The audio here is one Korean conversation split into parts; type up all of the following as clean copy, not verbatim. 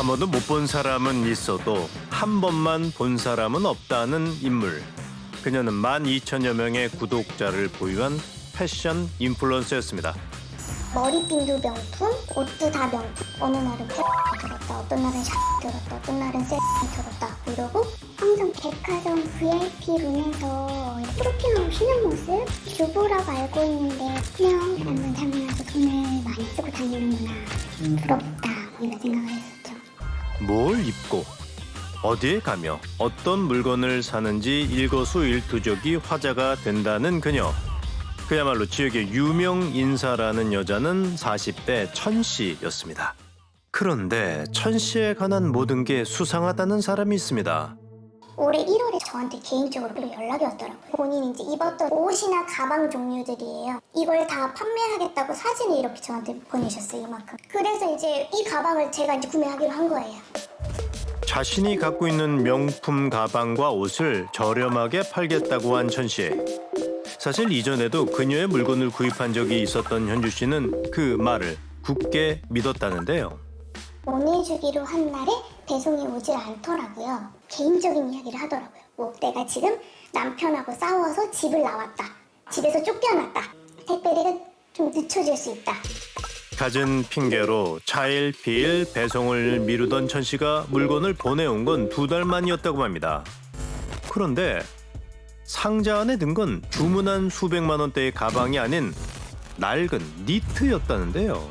번도 못 본 사람은 있어도 한 번만 본 사람은 없다는 인물. 그녀는 12,000여 명의 구독자를 보유한 패션 인플루언서였습니다. 머리핀도 명품, 옷도 다 명품. 어느 날은 들었다, 어떤 날은 들었다, 어떤 날은 들었다 이러고 항상 백화점 VIP 룸에서 프로필하고 쉬는 모습 주부라고 알고 있는데 그냥 한번 살면서 돈을 많이 쓰고 다니는구나, 부럽다 이런 생각을 했었죠. 뭘 입고 어디에 가며 어떤 물건을 사는지 일거수일투족이 화제가 된다는 그녀. 그야말로 지역의 유명 인사라는 여자는 40대 천 씨였습니다. 그런데 천 씨에 관한 모든 게 수상하다는 사람이 있습니다. 올해 1월에 저한테 개인적으로 연락이 왔더라고요. 본인이 이제 입었던 옷이나 가방 종류들이에요. 이걸 다 판매하겠다고 사진을 이렇게 저한테 보내셨어요, 이만큼. 그래서 이제 이 가방을 제가 이제 구매하기로 한 거예요. 자신이 갖고 있는 명품 가방과 옷을 저렴하게 팔겠다고 한 천 씨. 사실 이전에도 그녀의 물건을 구입한 적이 있었던 현주 씨는 그 말을 굳게 믿었다는데요. 보내주기로 한 날에 배송이 오질 않더라고요. 개인적인 이야기를 하더라고요. 뭐 내가 지금 남편하고 싸워서 집을 나왔다. 집에서 쫓겨났다. 택배비가 좀 늦춰질 수 있다. 갖은 핑계로 차일피일 배송을 미루던 천 씨가 물건을 보내온 건 2달 만이었다고 합니다. 그런데 상자 안에 든 건 주문한 수백만 원대의 가방이 아닌 낡은 니트였다는데요.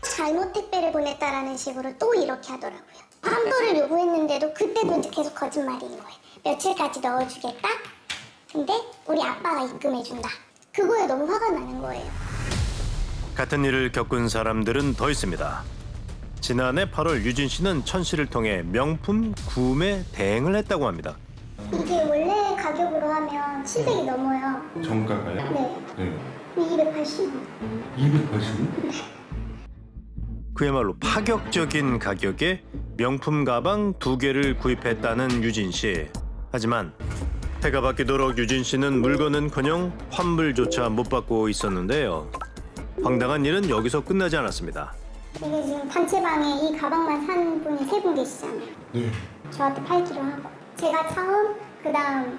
잘못 택배를 보냈다라는 식으로 또 이렇게 하더라고요. 환불을 요구했는데도 그때도 이제 계속 거짓말인 거예요. 며칠까지 넣어주겠다? 근데 우리 아빠가 입금해준다. 그거에 너무 화가 나는 거예요. 같은 일을 겪은 사람들은 더 있습니다. 지난해 8월 유진 씨는 천 씨를 통해 명품 구매 대행을 했다고 합니다. 이게 원래 가격으로 하면 700이 넘어요. 정가가요? 네. 네. 280원. 280? 그야말로 파격적인 가격에 명품 가방 2개를 구입했다는 유진 씨. 하지만 해가 바뀌도록 유진 씨는 물건은커녕 환불조차 못 받고 있었는데요. 황당한 일은 여기서 끝나지 않았습니다. 이게 지금 단체방에 이 가방만 산 분이 3분 계시잖아요. 네. 저한테 팔기로 하고 제가 처음, 그 다음.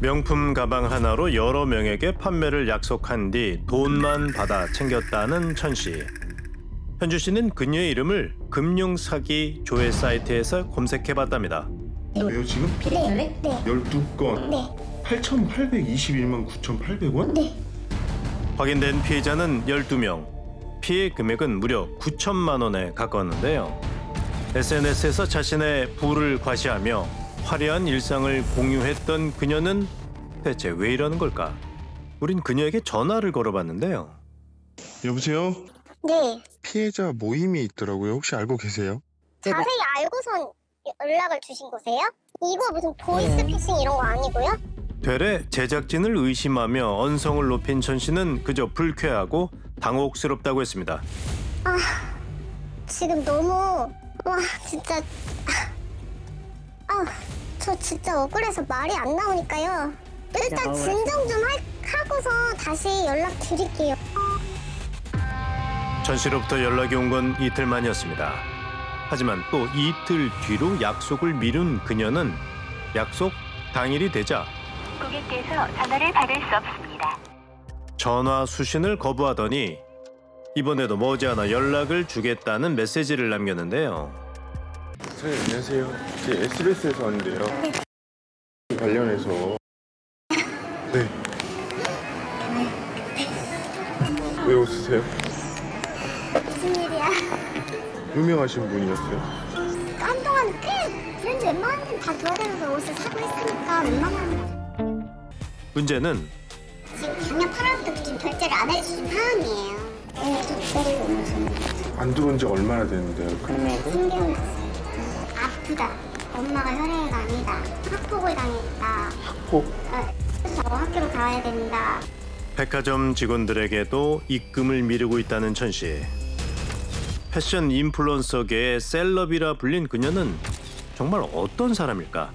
명품 가방 하나로 여러 명에게 판매를 약속한 뒤 돈만 받아 챙겼다는 천 씨. 현주 씨는 그녀의 이름을 금융 사기 조회 사이트에서 검색해봤답니다. 왜요 지금? 네. 12건. 네. 8,821만 9,800원? 네. 확인된 피해자는 12명. 피해 금액은 무려 9천만 원에 가까웠는데요. SNS에서 자신의 부를 과시하며 화려한 일상을 공유했던 그녀는 대체 왜 이러는 걸까? 우린 그녀에게 전화를 걸어봤는데요. 여보세요? 네. 피해자 모임이 있더라고요. 혹시 알고 계세요? 자세히 알고선 연락을 주신 거세요? 이거 무슨 보이스피싱 이런 거 아니고요? 되레 제작진을 의심하며 언성을 높인 천 씨는 그저 불쾌하고 당혹스럽다고 했습니다. 지금 너무 진짜 저 진짜 억울해서 말이 안 나오니까요. 일단 진정 좀 하고서 다시 연락 드릴게요. 천 씨로부터 연락이 온 건 이틀 만이었습니다. 하지만 또 이틀 뒤로 약속을 미룬 그녀는 약속 당일이 되자 고객께서 전화를 받을 수 없습니다. 전화 수신을 거부하더니 이번에도 머지않아 연락을 주겠다는 메시지를 남겼는데요. 선생님 안녕하세요. 제 SBS에서 왔는데요. 관련해서. 네. 왜 웃으세요? 무슨 일이야? 유명하신 분이었어요? 한동안 그래도 웬만한 데는 다 도와다녀서 옷을 사고 했으니까 웬만하면 문제는 지금 작년 8월부터 지금 결제를 안 해주신 상황이에요. 네, 저 데리고 오셨는데 안 들어온 지 얼마나 됐는데요? 금액이 3개월 났어요. 아프다. 엄마가 혈액가 아니다. 학폭을 당했다. 꼭 그래서 학교로 가야 된다. 백화점 직원들에게도 입금을 미루고 있다는 천 씨. 패션 인플루언서계의 셀럽이라 불린 그녀는 정말 어떤 사람일까?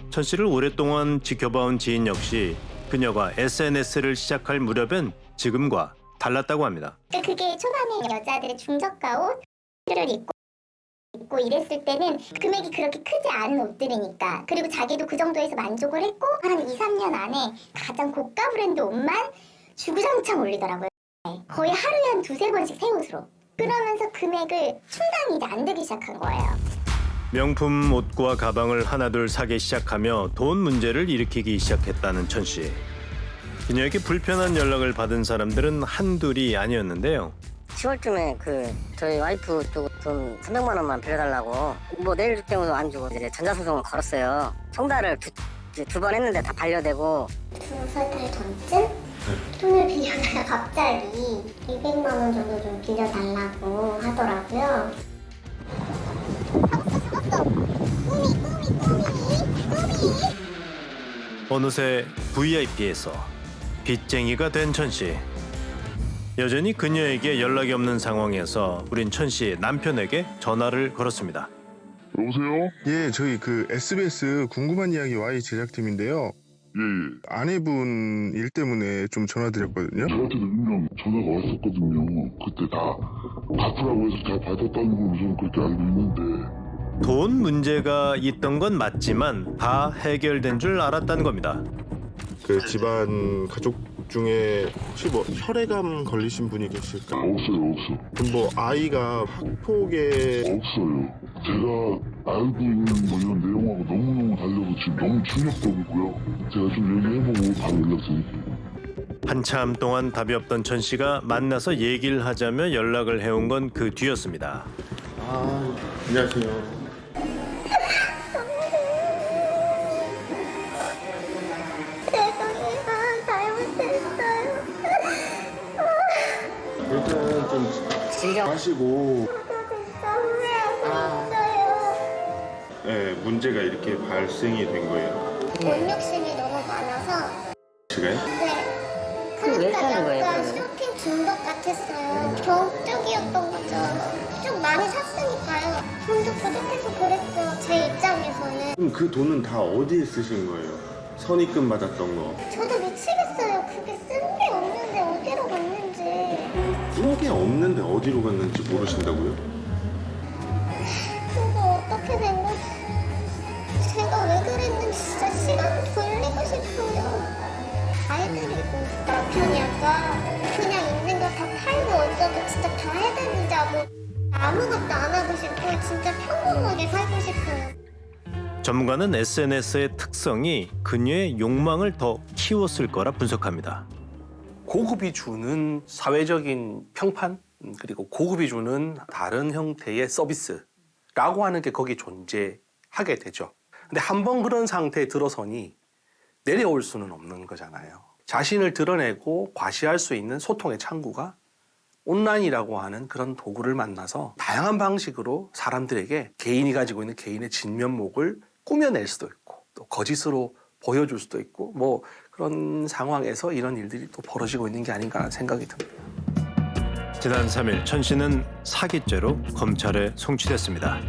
천 씨를 오랫동안 지켜봐온 지인 역시 그녀가 SNS를 시작할 무렵엔 지금과 달랐다고 합니다. 그게 초반에 여자들의 중저가 옷을 입고 입고 이랬을 때는 금액이 그렇게 크지 않은 옷들이니까, 그리고 자기도 그 정도에서 만족을 했고 한 2, 3년 안에 가장 고가 브랜드 옷만 주구장창 올리더라고요. 거의 하루에 한 2, 3번씩 새 옷으로. 그러면서 금액을 충당이 이제 안 되기 시작한 거예요. 명품 옷과 가방을 하나둘 사기 시작하며 돈 문제를 일으키기 시작했다는 천 씨. 그녀에게 불편한 연락을 받은 사람들은 한둘이 아니었는데요. 10월쯤에 저희 와이프 쪽 돈 300만 원만 빌려달라고 뭐 내일 줄 때문에 안 주고 이제 전자소송을 걸었어요. 송달을 두 번 했는데 다 반려되고 2살 전쯤 돈을 빌려다가 갑자기 200만 원 정도 좀 빌려달라고 하더라고요. 어느새 VIP에서 빚쟁이가 된 천 씨. 여전히 그녀에게 연락이 없는 상황에서 우린 천 씨의 남편에게 전화를 걸었습니다. 여보세요? 예, 저희 그 SBS 궁금한 이야기 Y 제작팀인데요. 예. 아내분 일 때문에 좀 전화드렸거든요. 저한테도 분명 전화가 왔었거든요. 그때 다 갚으라고 해서 다 받았다는 걸로 저는 그렇게 알고 있는데. 돈 문제가 있던 건 맞지만 다 해결된 줄 알았다는 겁니다. 그 집안 가족 중에 혹시 뭐 혈액암 걸리신 분이 계실까? 없어요. 그럼 뭐 아이가 학폭에 없어요. 제가 알고 있는 뭐 이런 내용하고 너무너무 달라서 지금 너무 충격적이고요. 제가 좀 얘기해보고 바로 연락드릴게요. 한참 동안 답이 없던 천 씨가 만나서 얘기를 하자며 연락을 해온 건 그 뒤였습니다. 아, 안녕하세요. 죄송해요. 잘못했어요. 일단 좀 진정. 하시고, 진짜 후회하고 있어요. 네, 문제가 이렇게 발생이 된 거예요. 돈 욕심이 너무 많아서. 시가요? 네. 그럼 왜 그러니까 사는 거예요, 약간 그러면? 쇼핑 중독 같았어요. 경적이었던 거죠. 좀 많이 샀으니까요. 돈도 부족해서 그랬죠. 제 입장에서는. 그럼 그 돈은 다 어디에 쓰신 거예요? 선입금 받았던 거. 저도 미치겠어요. 그게 쓴 게 없는데 어디로 갔는지. 쓴 게 없는데 어디로 갔는지 모르신다고요? 그거 어떻게 된 거지? 제가 왜 그랬는지 진짜 시간 돌리고 싶어요. 알그리고 남편이 아까 그냥 있는 거 다 팔고 어쩌고 진짜 다 해드리자고 아무것도 안 하고 싶고 진짜 평범하게 살고 싶어요. 전문가는 SNS의 특성이 그녀의 욕망을 더 키웠을 거라 분석합니다. 고급이 주는 사회적인 평판 그리고 고급이 주는 다른 형태의 서비스라고 하는 게 거기 존재하게 되죠. 근데 한 번 그런 상태에 들어서니 내려올 수는 없는 거잖아요. 자신을 드러내고 과시할 수 있는 소통의 창구가 온라인이라고 하는 그런 도구를 만나서 다양한 방식으로 사람들에게 개인이 가지고 있는 개인의 진면목을 꾸며낼 수도 있고 또 거짓으로 보여줄 수도 있고 뭐 그런 상황에서 이런 일들이 또 벌어지고 있는 게 아닌가 생각이 듭니다. 지난 3일 천 씨는 사기죄로 검찰에 송치됐습니다.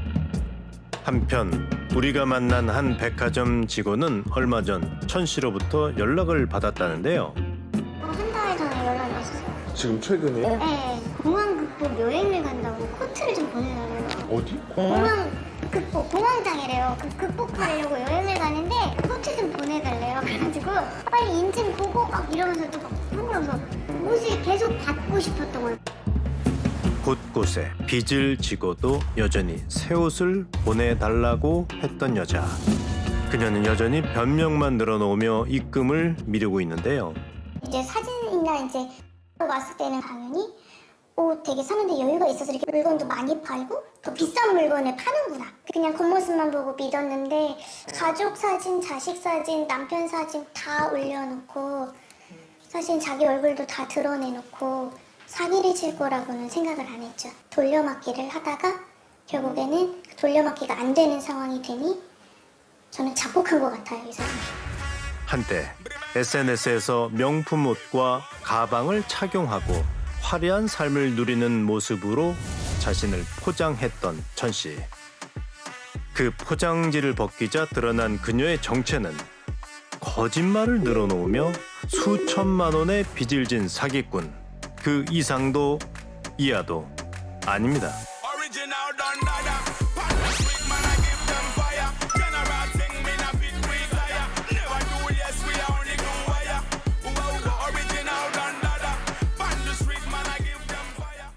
한편 우리가 만난 한 백화점 직원은 얼마 전 천 씨로부터 연락을 받았다는데요. 한 달 전에 연락이 왔어요. 지금 최근에? 네, 공항 극복 여행을 간다고 코트를 좀 보내달래요. 어디? 공항 극복, 공황장애래요. 극복하려고 여행을 가는데 코트 좀 보내달래요. 그래가지고 빨리 인증 보고 막 이러면서 또 하면서 옷을 계속 받고 싶었던 거예요. 곳곳에 빚을 지고도 여전히 새 옷을 보내달라고 했던 여자. 그녀는 여전히 변명만 늘어놓으며 입금을 미루고 있는데요. 이제 사진이나 이제 왔을 때는 당연히 옷 되게 사는데 여유가 있어서 이렇게 물건도 많이 팔고 더 비싼 물건을 파는구나. 그냥 겉모습만 보고 믿었는데 가족 사진, 자식 사진, 남편 사진 다 올려놓고 사실 자기 얼굴도 다 드러내놓고 사기를 칠 거라고는 생각을 안 했죠. 돌려막기를 하다가 결국에는 돌려막기가 안 되는 상황이 되니 저는 자폭한 것 같아요, 이 사람이. 한때 SNS에서 명품 옷과 가방을 착용하고 화려한 삶을 누리는 모습으로 자신을 포장했던 천 씨. 그 포장지를 벗기자 드러난 그녀의 정체는 거짓말을 늘어놓으며 수천만 원의 빚을 진 사기꾼. 그 이상도 이하도 아닙니다. Original done